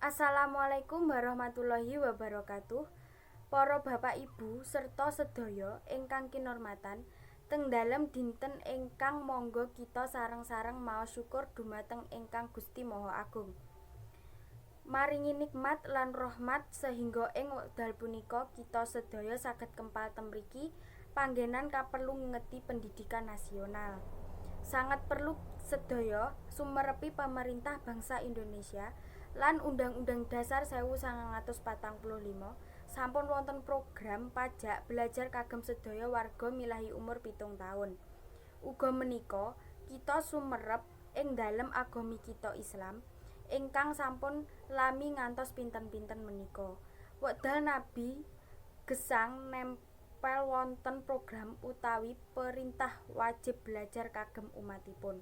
Assalamualaikum warahmatullahi wabarakatuh. Para bapak ibu serta sedaya ingkang kinurmatan, teng dalem dinten ingkang monggo kita sareng-sareng maos syukur dumateng ingkang Gusti Maha Agung. Maringi nikmat lan rahmat sehingga ing wekdal punika kita sedaya saged kempal temriki panggenan kaperlu ngeti pendidikan nasional. Sangat perlu sedaya sumerepi pemerintah bangsa Indonesia lan Undang-Undang Dasar 1945 sampun wonten program pajak belajar kagem sedaya warga milahi umur 7 taun. Uga menika kita sumerep ing dalem agami kita Islam ingkang sampun lami ngantos pinten-pinten menika. Wekdal Nabi gesang nempel wonten program utawi perintah wajib belajar kagem umatipun.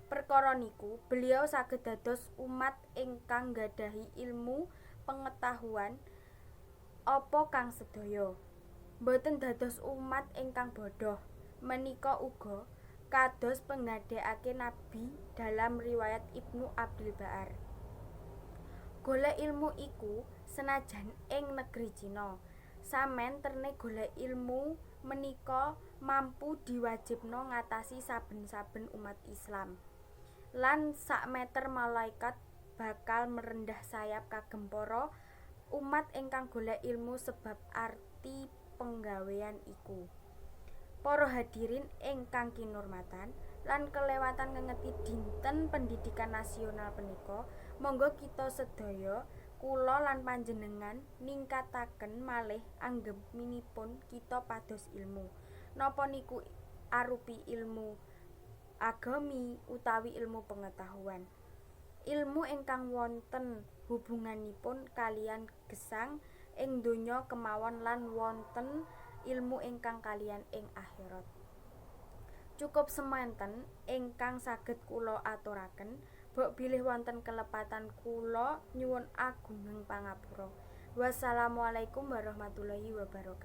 Perkara niku beliau saged dados umat ingkang nggadhahi ilmu pengetahuan apa kang sedaya. Boten dados umat ingkang bodoh. Menika uga kados penggadhekake Nabi dalam riwayat Ibnu Abdul Ba'ar. Golek ilmu iku senajan ing negeri Cina, sampeyan terne golek ilmu menika mampu diwajibna ngatasi saben-saben umat Islam. Lan sak meter malaikat bakal merendah sayap kagem para umat ingkang golek ilmu sebab arti penggawean iku. Para hadirin ingkang kinurmatan lan kelewatan ngengeti dinten pendidikan nasional punika, monggo kita sedaya kula lan panjenengan ningkataken malih anggeminipun kita pados ilmu. Napa niku arupi ilmu agami utawi ilmu pengetahuan. Ilmu ingkang wonten hubunganipun kalian gesang ing donya kemawon lan wonten ilmu ingkang kalian ing akhirat. Cukup semanten ingkang saged kula aturaken. Bok bilih wonten kelepatan kula nyuwun agunging pangapura. Wassalamualaikum warahmatullahi wabarakatuh.